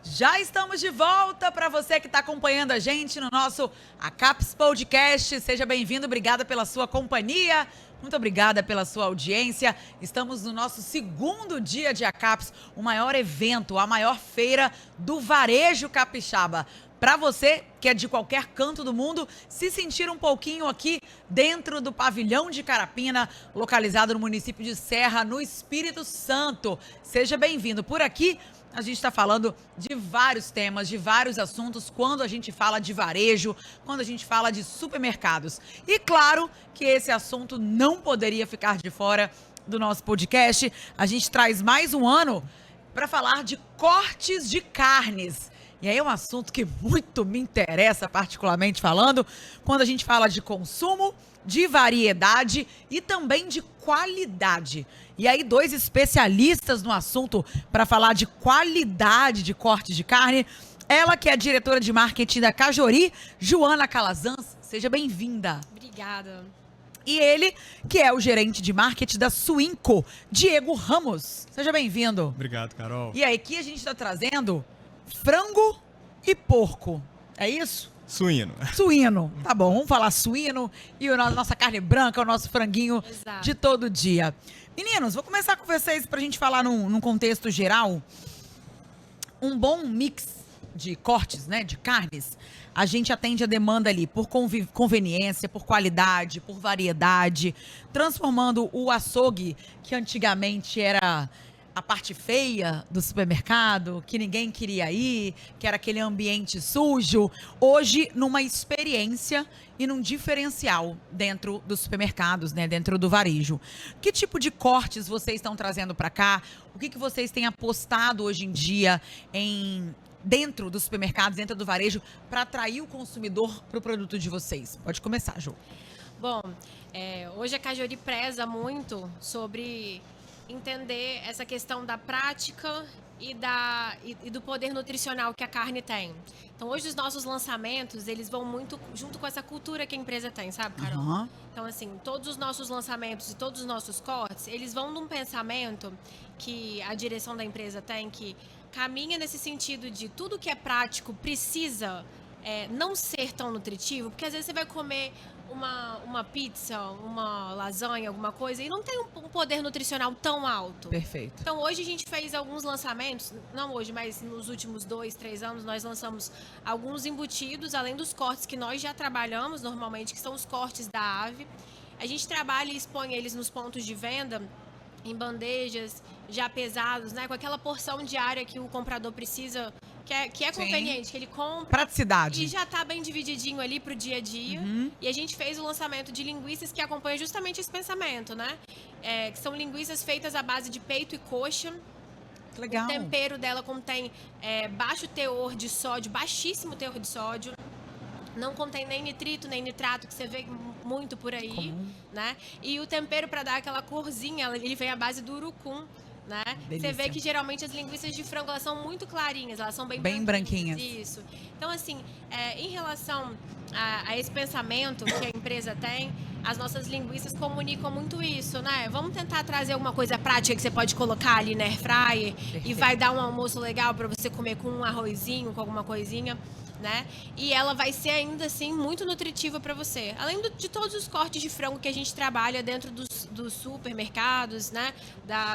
Já estamos de volta para você que está acompanhando a gente no nosso ACAPS Podcast. Seja bem-vindo, obrigada pela sua companhia, muito obrigada pela sua audiência. Estamos no nosso segundo dia de ACAPS, o maior evento, a maior feira do varejo capixaba. Para você que é de qualquer canto do mundo, se sentir um pouquinho aqui dentro do pavilhão de Carapina, localizado no município de Serra, no Espírito Santo. Seja bem-vindo. Por aqui, a gente está falando de vários temas, de vários assuntos, quando a gente fala de varejo, quando a gente fala de supermercados. E claro que esse assunto não poderia ficar de fora do nosso podcast. A gente traz mais um ano para falar de cortes de carnes. E aí é um assunto que muito me interessa, particularmente falando, quando a gente fala de consumo, de variedade e também de qualidade. E aí, dois especialistas no assunto para falar de qualidade de cortes de carne. Ela que é a diretora de marketing da Cajori, Joana Calazans. Seja bem-vinda. Obrigada. E ele, que é o gerente de marketing da Suinco, Diego Ramos. Seja bem-vindo. Obrigado, Carol. E aí, aqui a gente está trazendo frango e porco. É isso? Suíno. Suíno. Tá bom, vamos falar suíno e a nossa carne branca, o nosso franguinho. Exato. De todo dia. Meninos, vou começar com vocês pra gente falar num contexto geral. Um bom mix de cortes, né, de carnes, a gente atende a demanda ali por conveniência, por qualidade, por variedade, transformando o açougue, que antigamente era a parte feia do supermercado, que ninguém queria ir, que era aquele ambiente sujo, hoje numa experiência e num diferencial dentro dos supermercados, né, dentro do varejo. Que tipo de cortes vocês estão trazendo para cá? O que vocês têm apostado hoje em dia dentro dos supermercados, dentro do varejo, para atrair o consumidor para o produto de vocês? Pode começar, Jô. Bom, hoje a Cajori preza muito sobre entender essa questão da prática e do poder nutricional que a carne tem. Então, hoje os nossos lançamentos, eles vão muito junto com essa cultura que a empresa tem, sabe, Carol? Uhum. Então, assim, todos os nossos lançamentos e todos os nossos cortes, eles vão num pensamento que a direção da empresa tem, que caminha nesse sentido de tudo que é prático precisa não ser tão nutritivo, porque às vezes você vai comer uma pizza, uma lasanha, alguma coisa, e não tem um poder nutricional tão alto. Perfeito. Então, hoje a gente fez alguns lançamentos, não hoje, mas nos últimos 2, 3 anos, nós lançamos alguns embutidos, além dos cortes que nós já trabalhamos normalmente, que são os cortes da ave. A gente trabalha e expõe eles nos pontos de venda, em bandejas já pesados, né, com aquela porção diária que o comprador precisa, que é conveniente, que ele compra. Praticidade. E já tá bem divididinho ali pro dia a dia. Uhum. E a gente fez o lançamento de linguiças que acompanham justamente esse pensamento, né? Que são linguiças feitas à base de peito e coxa. Legal. O tempero dela contém baixo teor de sódio, baixíssimo teor de sódio. Não contém nem nitrito, nem nitrato, que você vê muito por aí, comum, né? E o tempero, para dar aquela corzinha, ele vem à base do urucum, né? Delícia. Você vê que geralmente as linguiças de frango, elas são muito clarinhas, elas são bem branquinhas. Isso. Então, assim, em relação a esse pensamento que a empresa tem, as nossas linguiças comunicam muito isso, né? Vamos tentar trazer alguma coisa prática que você pode colocar ali na air fryer. Perfeito. E vai dar um almoço legal para você comer com um arrozinho, com alguma coisinha, né? E ela vai ser ainda assim muito nutritiva para você. Além de todos os cortes de frango que a gente trabalha dentro dos supermercados, né?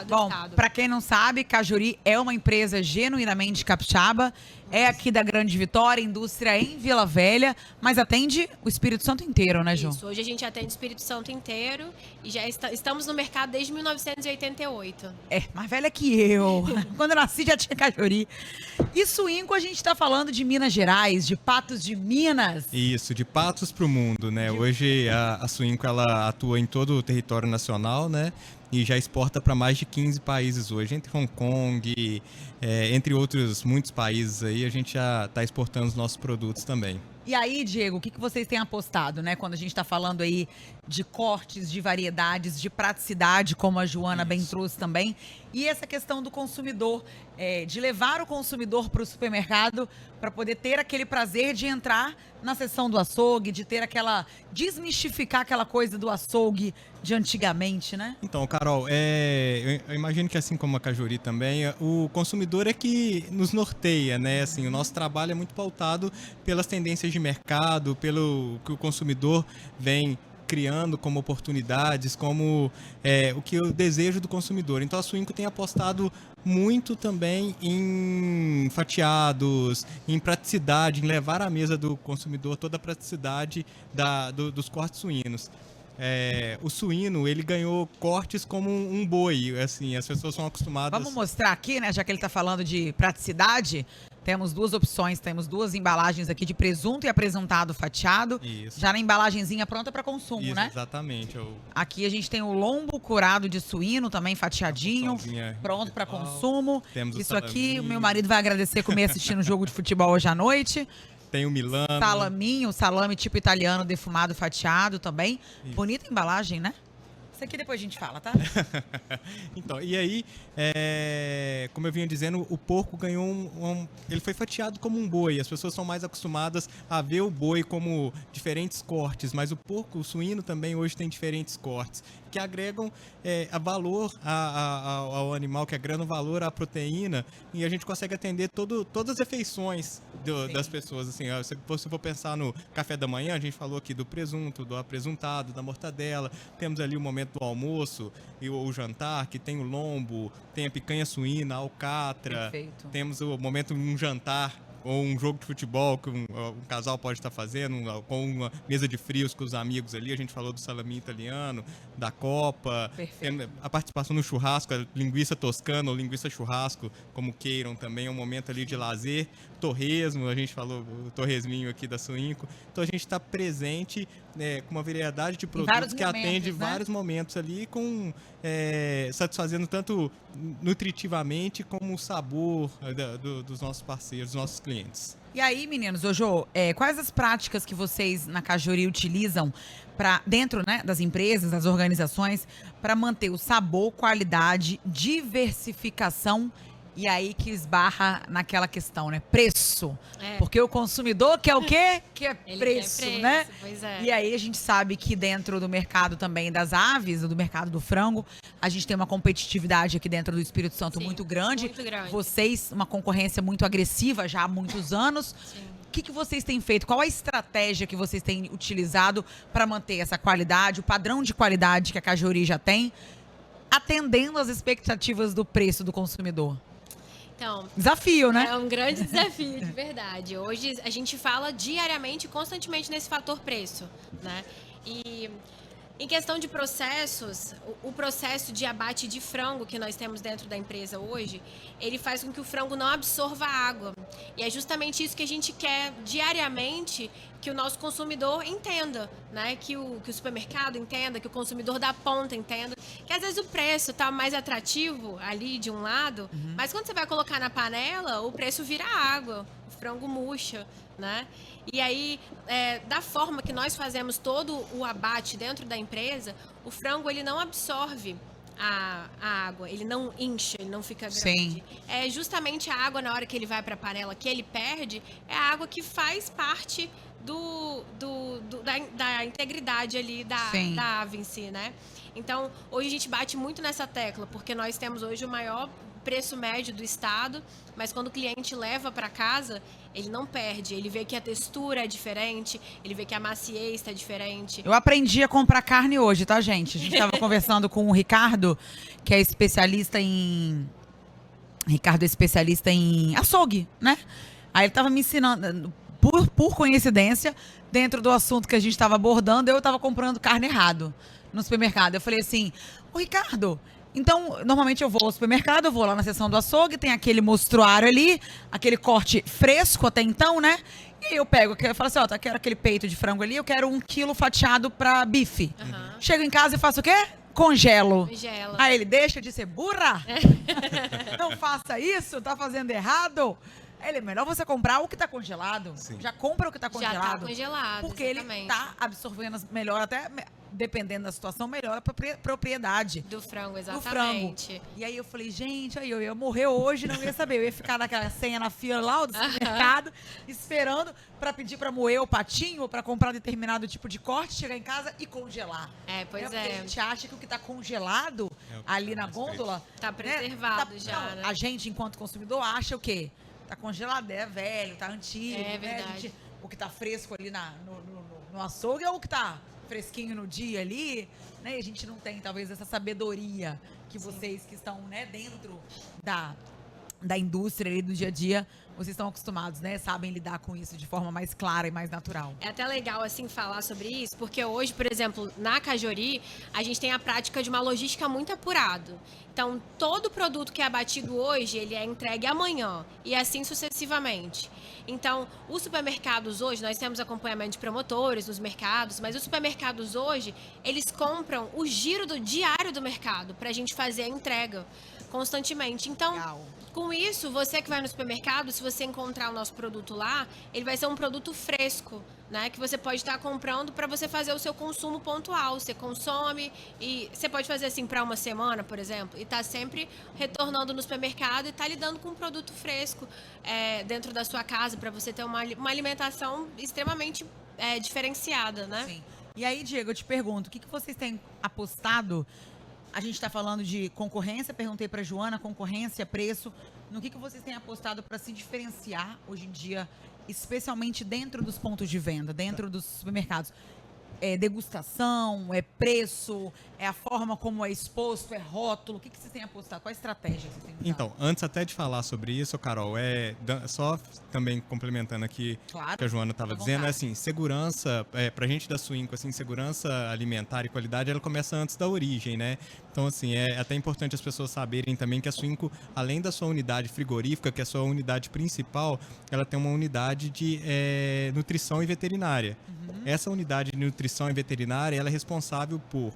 Do estado. Para quem não sabe, Cajori é uma empresa genuinamente capixaba, é aqui da Grande Vitória, indústria em Vila Velha, mas atende o Espírito Santo inteiro, né, Jô? Isso, hoje a gente atende o Espírito Santo inteiro e já estamos no mercado desde 1988. Mais velha que eu. Quando eu nasci já tinha Cajori. E Suinco, a gente tá falando de Minas Gerais, de Patos de Minas. Isso, de Patos para o mundo, né? Hoje a Suinco, ela atua em todo o território nacional, né? E já exporta para mais de 15 países hoje, entre Hong Kong, entre outros muitos países aí, a gente já está exportando os nossos produtos também. E aí, Diego, o que vocês têm apostado, né? Quando a gente está falando aí de cortes, de variedades, de praticidade, como a Joana bem trouxe também. E essa questão do consumidor, de levar o consumidor para o supermercado para poder ter aquele prazer de entrar na seção do açougue, de ter desmistificar aquela coisa do açougue de antigamente, né? Então, Carol, eu imagino que assim como a Cajuri também, o consumidor é que nos norteia, né? Assim, o nosso trabalho é muito pautado pelas tendências de mercado, pelo que o consumidor vem criando como oportunidades, como o que eu desejo do consumidor. Então a Suinco tem apostado muito também em fatiados, em praticidade, em levar à mesa do consumidor toda a praticidade dos cortes suínos. O suíno, ele ganhou cortes como um boi, assim, as pessoas são acostumadas... Vamos mostrar aqui, né, já que ele está falando de praticidade, temos duas opções, temos duas embalagens aqui de presunto e apresentado fatiado, Isso. já na embalagenzinha pronta para consumo, Isso, né? Exatamente. Aqui a gente tem o lombo curado de suíno, também fatiadinho, pronto para consumo. Temos Isso o aqui, o meu marido vai agradecer comer assistindo o jogo de futebol hoje à noite. Tem o Milano. Salaminho, salame tipo italiano, defumado, fatiado também. Isso. Bonita embalagem, né? Isso aqui depois a gente fala, tá? Então, e aí, como eu vinha dizendo, o porco ganhou ele foi fatiado como um boi. As pessoas são mais acostumadas a ver o boi como diferentes cortes, mas o porco, o suíno também hoje tem diferentes cortes, que agregam valor ao animal, que agregam valor à proteína, e a gente consegue atender todas as refeições das pessoas. Assim, se você for pensar no café da manhã, a gente falou aqui do presunto, do apresuntado, da mortadela, temos ali o momento do almoço e o jantar, que tem o lombo, tem a picanha suína, a alcatra. Perfeito. Temos o momento de um jantar ou um jogo de futebol que um casal pode estar fazendo, com uma mesa de frios com os amigos ali. A gente falou do salaminho italiano, da copa. Perfeito. A participação no churrasco, a linguiça toscana ou linguiça churrasco, como queiram também, é um momento ali de lazer. Torresmo, a gente falou o torresminho aqui da Suinco. Então a gente está presente com uma variedade de produtos que atende vários momentos ali, satisfazendo tanto nutritivamente como o sabor dos nossos parceiros, dos nossos clientes. E aí, meninos, Jô, quais as práticas que vocês na Cajuri utilizam dentro, né, das empresas, das organizações, para manter o sabor, qualidade, diversificação? E aí que esbarra naquela questão, né? Preço. Porque o consumidor quer o quê? Quer preço, né? Pois é. E aí a gente sabe que dentro do mercado também das aves, do mercado do frango, a gente tem uma competitividade aqui dentro do Espírito Santo muito grande. Muito grande. Vocês, uma concorrência muito agressiva já há muitos anos. Sim. O que vocês têm feito? Qual a estratégia que vocês têm utilizado para manter essa qualidade, o padrão de qualidade que a Cajuri já tem, atendendo às expectativas do preço do consumidor? Então, desafio, né? É um grande desafio, de verdade. Hoje a gente fala diariamente, constantemente nesse fator preço, né? E em questão de processos, o processo de abate de frango que nós temos dentro da empresa hoje, ele faz com que o frango não absorva água. E é justamente isso que a gente quer diariamente, que o nosso consumidor entenda, né? Que o supermercado entenda, que o consumidor da ponta entenda. Que às vezes o preço está mais atrativo ali de um lado, mas quando você vai colocar na panela, o preço vira água, o frango murcha, né? E aí, da forma que nós fazemos todo o abate dentro da empresa, o frango ele não absorve a água, ele não incha, ele não fica grande. Sim. É justamente a água, na hora que ele vai para a panela, que ele perde, é a água que faz parte da integridade ali da ave em si, né? Então, hoje a gente bate muito nessa tecla, porque nós temos hoje o maior preço médio do estado, mas quando o cliente leva para casa, ele não perde, ele vê que a textura é diferente, ele vê que a maciez está diferente. Eu aprendi a comprar carne hoje, tá, gente? A gente estava conversando com o Ricardo, que é especialista em... Ricardo é especialista em açougue, né? Aí ele estava me ensinando, por coincidência, dentro do assunto que a gente estava abordando, eu estava comprando carne errado no supermercado. Eu falei assim, ô Ricardo... Então, normalmente eu vou ao supermercado, eu vou lá na seção do açougue, tem aquele mostruário ali, aquele corte fresco até então, né? E aí eu pego, eu falo assim, ó, quero aquele peito de frango ali, eu quero 1 quilo fatiado pra bife. Chego em casa e faço o quê? Congelo. Congela. Aí ele deixa de ser burra? Não faça isso, tá fazendo errado. É melhor você comprar o que tá congelado. Sim. Já compra o que tá Já congelado. tá congelado, Porque exatamente. ele tá absorvendo melhor, até dependendo da situação, melhor a propriedade Do frango, do frango. exatamente. E aí eu falei, gente, aí eu ia morrer hoje, não ia saber. Eu ia ficar naquela senha na fila lá do supermercado, esperando pra pedir pra moer o patinho ou pra comprar determinado tipo de corte, chegar em casa e congelar. Pois Porque é. a gente acha que o que tá congelado É o que ali tá na mais gôndola... Tá né, preservado já, né? A gente, enquanto consumidor, acha o quê? Tá congelado, é velho, tá antigo. É né? verdade. O que tá fresco ali no açougue é o que tá fresquinho no dia ali, né? E a gente não tem, talvez, essa sabedoria que vocês que estão, né, dentro da indústria ali do dia a dia, vocês estão acostumados, né? Sabem lidar com isso de forma mais clara e mais natural. É até legal, assim, falar sobre isso, porque hoje, por exemplo, na Cajori, a gente tem a prática de uma logística muito apurada. Então, todo produto que é abatido hoje, ele é entregue amanhã, e assim sucessivamente. Então, os supermercados hoje, nós temos acompanhamento de promotores nos mercados, mas os supermercados hoje, eles compram o giro do diário do mercado para a gente fazer a entrega constantemente. Então, Legal. com isso, você que vai no supermercado, se você encontrar o nosso produto lá, ele vai ser um produto fresco, né? Que você pode estar comprando para você fazer o seu consumo pontual. Você consome e você pode fazer assim para uma semana, por exemplo, e tá sempre retornando no supermercado e tá lidando com um produto fresco dentro da sua casa para você ter uma alimentação extremamente diferenciada, né? Sim. E aí, Diego, eu te pergunto, o que vocês têm apostado? A gente está falando de concorrência, perguntei para Joana, concorrência, preço. No que vocês têm apostado para se diferenciar hoje em dia, especialmente dentro dos pontos de venda, dentro dos supermercados? É degustação, é preço, é a forma como é exposto, é rótulo? O que vocês têm apostado? Qual a estratégia que vocês têm usado? Então, antes até de falar sobre isso, Carol, só também complementando aqui Claro, o que a Joana estava fica à dizendo, vontade. assim, segurança, pra gente da Suinco, assim, segurança alimentar e qualidade, ela começa antes da origem, né? Então, assim, é até importante as pessoas saberem também que a Suinco, além da sua unidade frigorífica, que é a sua unidade principal, ela tem uma unidade de nutrição e veterinária. Essa unidade de nutrição e veterinária, ela é responsável por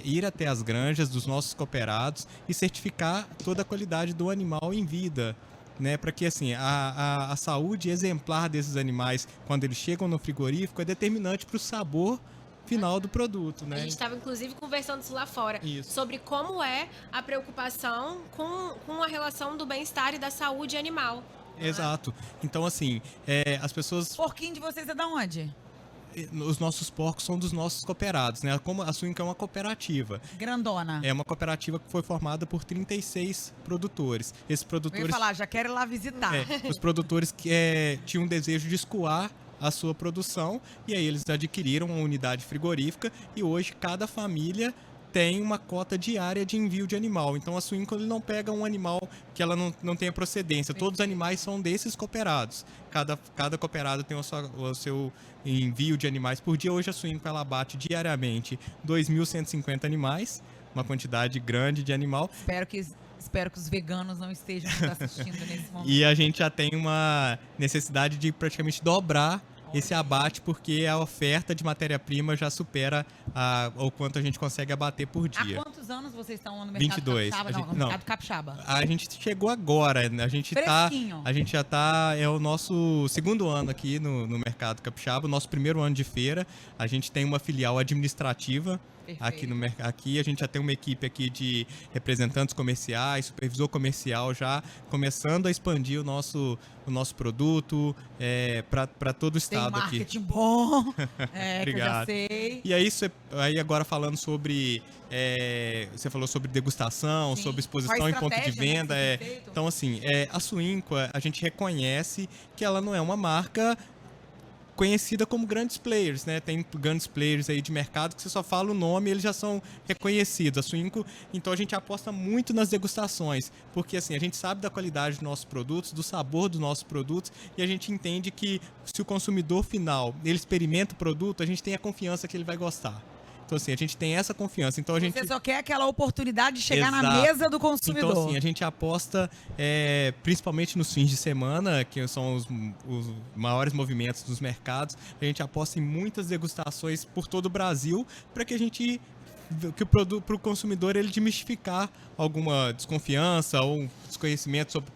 ir até as granjas dos nossos cooperados e certificar toda a qualidade do animal em vida, né? Para que assim a saúde exemplar desses animais, quando eles chegam no frigorífico, é determinante para o sabor final do produto, A né? gente estava, inclusive, conversando isso lá fora, Isso. sobre como é a preocupação com a relação do bem-estar e da saúde animal. Exato. Então, assim, as pessoas... Porquinho de vocês é da onde? Os nossos porcos são dos nossos cooperados, né? Como a Suinco é uma cooperativa. Grandona. É uma cooperativa que foi formada por 36 produtores. Esses Eu ia produtores... falar, já quero ir lá visitar. Os produtores que tinham um desejo de escoar a sua produção, e aí eles adquiriram uma unidade frigorífica, e hoje cada família tem uma cota diária de envio de animal. Então a Suinco ele não pega um animal que ela não tenha procedência. Todos os animais são desses cooperados. Cada cooperado tem o seu envio de animais por dia. Hoje a Suinco ela abate diariamente 2.150 animais, uma quantidade grande de animal. Espero que os veganos não estejam nos assistindo nesse momento. E a gente já tem uma necessidade de praticamente dobrar esse abate, porque a oferta de matéria-prima já supera o quanto a gente consegue abater por dia. Há quantos anos vocês estão no mercado 22. capixaba? Não, no mercado capixaba. A gente chegou agora, a gente já tá, é o nosso segundo ano aqui no mercado capixaba, o nosso primeiro ano de feira. A gente tem uma filial administrativa. Aqui a gente já tem uma equipe aqui de representantes comerciais, supervisor comercial já começando a expandir o nosso produto para todo o estado aqui. Tem marketing bom, Obrigado. que eu já sei. E aí agora falando sobre, você falou sobre degustação, Sim. sobre exposição em ponto de venda. Né, que vocês têm feito? Então assim, a Suinco, a gente reconhece que ela não é uma marca conhecida como grandes players, né? Tem grandes players aí de mercado que você só fala o nome e eles já são reconhecidos. A Suinco, então a gente aposta muito nas degustações, porque assim, a gente sabe da qualidade dos nossos produtos, do sabor dos nossos produtos, e a gente entende que se o consumidor final, ele experimenta o produto, a gente tem a confiança que ele vai gostar. Então, assim, a gente tem essa confiança. Então, Você só quer aquela oportunidade de chegar na mesa do consumidor. Então, assim, a gente aposta principalmente nos fins de semana, que são os maiores movimentos dos mercados. A gente aposta em muitas degustações por todo o Brasil para que a gente que o produto para o consumidor ele desmistificar alguma desconfiança ou um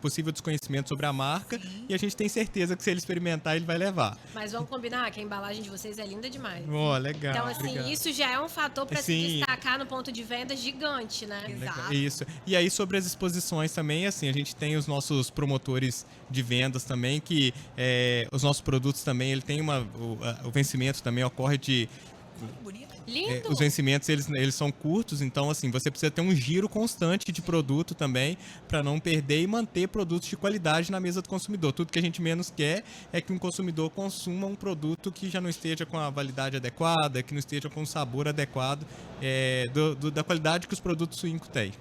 possível desconhecimento sobre a marca. Sim. E a gente tem certeza que se ele experimentar, ele vai levar. Mas vamos combinar que a embalagem de vocês é linda demais. Legal. Então, assim, obrigado. isso já é um fator para se Sim. destacar no ponto de venda gigante, né? Exato. Isso. E aí, sobre as exposições também, assim, a gente tem os nossos promotores de vendas também, que os nossos produtos também, ele tem o vencimento também ocorre de... Bonito. Lindo! Os vencimentos, eles são curtos, então, assim, você precisa ter um giro constante de produto também, para não perder e manter produtos de qualidade na mesa do consumidor. Tudo que a gente menos quer é que um consumidor consuma um produto que já não esteja com a validade adequada, que não esteja com o sabor adequado da qualidade que os produtos suínos têm.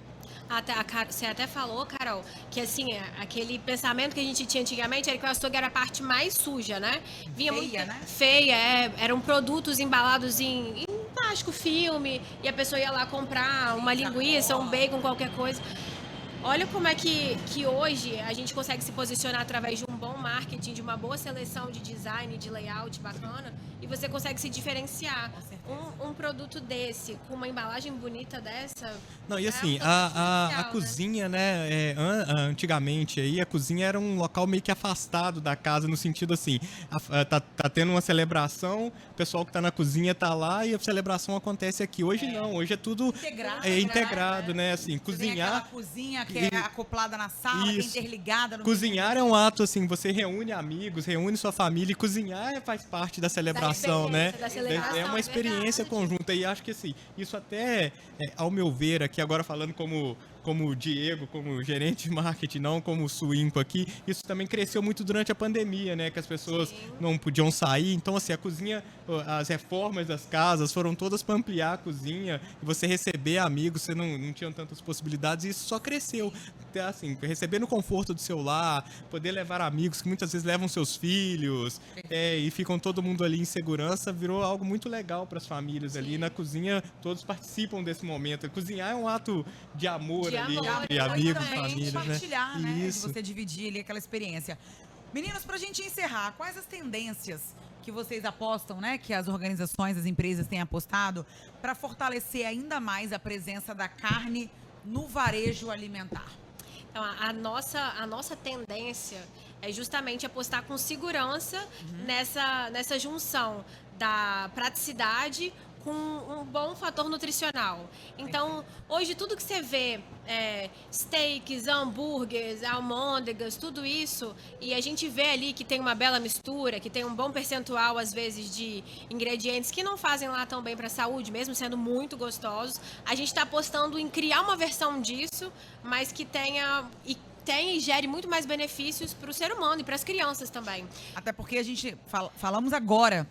Você até falou, Carol, que assim, aquele pensamento que a gente tinha antigamente era que o açougue era a parte mais suja, né? Vinha Feia, muito né? feia, eram produtos embalados em plástico, filme, e a pessoa ia lá comprar uma linguiça, um bacon, qualquer coisa. Olha como é que hoje a gente consegue se posicionar através de um bom marketing, de uma boa seleção de design, de layout bacana, e você consegue se diferenciar. Um produto desse, com uma embalagem bonita dessa... Não, e assim, um a diferencial, né? cozinha, né, antigamente aí, a cozinha era um local meio que afastado da casa, no sentido assim, tá tendo uma celebração, o pessoal que tá na cozinha tá lá e a celebração acontece aqui. Hoje não, hoje é tudo integrado, né, assim, cozinhar... Aquela cozinha que é acoplada na sala, que é interligada. Cozinhar é um ato, assim, você reúne amigos, reúne sua família, e cozinhar faz parte da celebração, né? Da celebração, É uma experiência conjunta, e acho que, assim, isso até, ao meu ver, aqui agora falando como Diego, como gerente de marketing, não como Suinco aqui, isso também cresceu muito durante a pandemia, né? Que as pessoas não podiam sair. Então, assim, a cozinha, as reformas das casas foram todas para ampliar a cozinha e você receber amigos, você não tinha tantas possibilidades e isso só cresceu. Assim, receber no conforto do seu lar, poder levar amigos que muitas vezes levam seus filhos e ficam todo mundo ali em segurança, virou algo muito legal para as famílias ali. Na cozinha, todos participam desse momento. Cozinhar é um ato de amor ali, entre amigos, famílias, né? Compartilhar, né? Isso. De você dividir ali aquela experiência. Meninos, pra gente encerrar, quais as tendências que vocês apostam, né? Que as organizações, as empresas têm apostado para fortalecer ainda mais a presença da carne no varejo alimentar? Então, a nossa tendência é justamente apostar com segurança nessa junção da praticidade com um bom fator nutricional. Então, hoje tudo que você vê, steaks, hambúrgueres, almôndegas, tudo isso, e a gente vê ali que tem uma bela mistura, que tem um bom percentual, às vezes, de ingredientes que não fazem lá tão bem para a saúde, mesmo sendo muito gostosos. A gente está apostando em criar uma versão disso, mas que tenha e gere muito mais benefícios para o ser humano e para as crianças também. Até porque a gente falamos agora,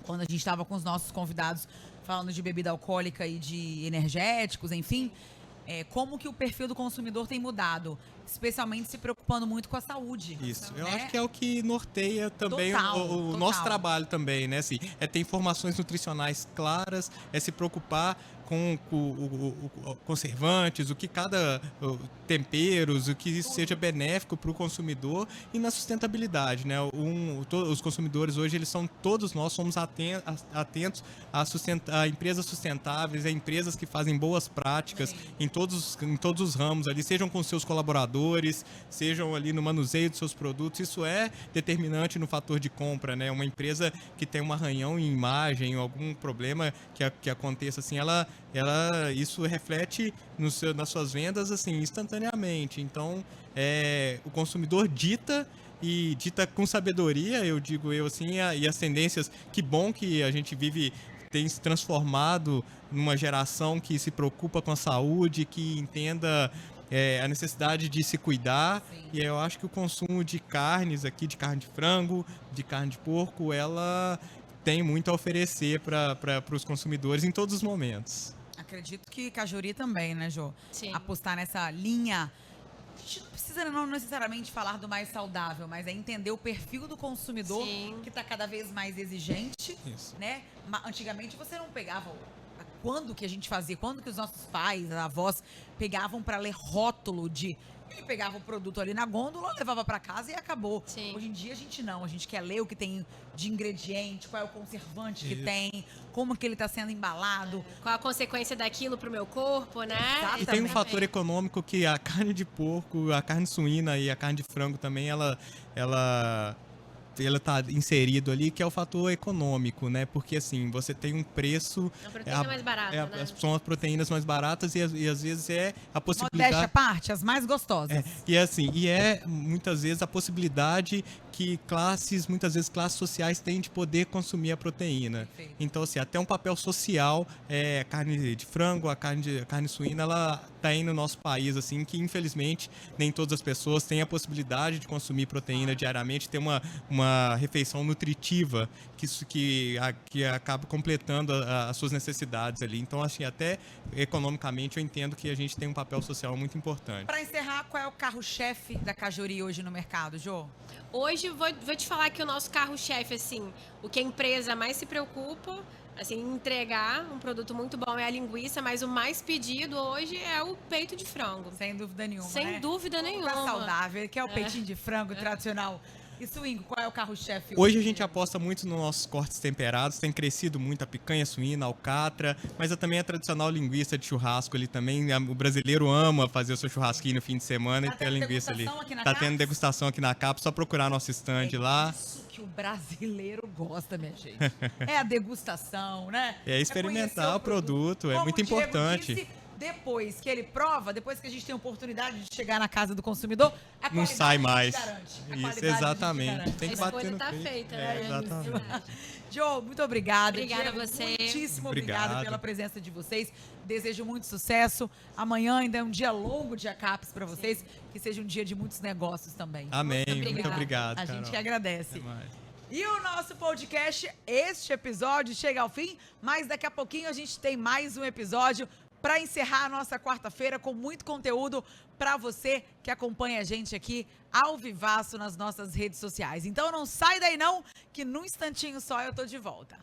quando a gente estava com os nossos convidados falando de bebida alcoólica e de energéticos, enfim, como que o perfil do consumidor tem mudado, especialmente se preocupando muito com a saúde. Isso, eu né? acho que é o que norteia também o nosso trabalho também, né? Assim, ter informações nutricionais claras, se preocupar com conservantes, o que cada temperos, o que seja benéfico para o consumidor e na sustentabilidade, né? Os consumidores hoje, todos nós somos atentos a empresas sustentáveis, a empresas que fazem boas práticas em todos os ramos ali, sejam com seus colaboradores, sejam ali no manuseio dos seus produtos. Isso é determinante no fator de compra, né? Uma empresa que tem um arranhão em imagem, algum problema que aconteça assim, isso reflete nas suas vendas assim instantaneamente. Então, o consumidor dita com sabedoria, e as tendências, que bom que a gente tem se transformado numa geração que se preocupa com a saúde, que entenda a necessidade de se cuidar. Sim. E eu acho que o consumo de carnes aqui, de carne de frango, de carne de porco, ela tem muito a oferecer para os consumidores em todos os momentos. Acredito que Cajuri também, né, Jô? Sim. Apostar nessa linha. A gente não precisa não necessariamente falar do mais saudável, mas entender o perfil do consumidor. Sim. Que está cada vez mais exigente. Isso. Né? Antigamente você não pegava quando que a gente fazia, quando que os nossos pais, avós, pegavam para ler rótulo de... Ele pegava o produto ali na gôndola, levava para casa e acabou. Sim. Hoje em dia a gente não, a gente quer ler o que tem de ingrediente, qual é o conservante que Isso. tem, como que ele está sendo embalado. Qual a consequência daquilo pro meu corpo, né? Exatamente. E tem um Também. fator econômico que a carne de porco, a carne suína e a carne de frango também, ela tá inserido ali, que é o fator econômico, né? Porque assim, você tem um preço... É uma proteína mais barata, né? São as proteínas mais baratas e às vezes é a Modéstia à possibilidade... parte, as mais gostosas. Muitas vezes a possibilidade que muitas vezes classes sociais têm de poder consumir a proteína. Perfeito. Então, assim, até um papel social, a carne de frango, a carne suína, ela tá aí no nosso país, assim, que infelizmente nem todas as pessoas têm a possibilidade de consumir proteína diariamente, ter uma refeição nutritiva que acaba completando as suas necessidades ali. Então, assim, até economicamente eu entendo que a gente tem um papel social muito importante. Para encerrar, qual é o carro-chefe da Cajuri hoje no mercado, Jô? Hoje, vou te falar que o nosso carro-chefe, assim, o que a empresa mais se preocupa, assim, em entregar um produto muito bom é a linguiça, mas o mais pedido hoje é o peito de frango. Sem dúvida nenhuma, Sem né? dúvida nenhuma. Tá saudável, que é o peitinho de frango tradicional. E swingo, qual é o carro-chefe Hoje a gente aposta muito nos nossos cortes temperados, tem crescido muito a picanha suína, a alcatra, mas também a tradicional linguiça de churrasco ali também. O brasileiro ama fazer o seu churrasquinho no fim de semana Tá e ter a tendo linguiça ali. degustação aqui na Tá Caps? tendo degustação aqui na Cap, só procurar nosso stand lá. Isso que o brasileiro gosta, minha gente. É a degustação, né? É experimentar conhecer o produto, é Como muito o Diego importante. disse, depois que ele prova, depois que a gente tem a oportunidade de chegar na casa do consumidor, a Não qualidade sai a gente mais. garante. A Isso, qualidade a gente exatamente. garante. Tem que A bater escolha no tá peito. feita, É, né? exatamente. Joe, muito obrigada. Obrigada a Diego, você. Muitíssimo Obrigado. obrigada pela presença de vocês. Desejo muito sucesso. Amanhã ainda é um dia longo de ACAPS para vocês. Que seja um dia de muitos negócios também. Amém. Muito obrigada. obrigado, A Carol. gente que agradece. Até mais. E o nosso podcast, este episódio chega ao fim, mas daqui a pouquinho a gente tem mais um episódio para encerrar a nossa quarta-feira com muito conteúdo para você que acompanha a gente aqui ao vivaço nas nossas redes sociais. Então não sai daí não, que num instantinho só eu tô de volta.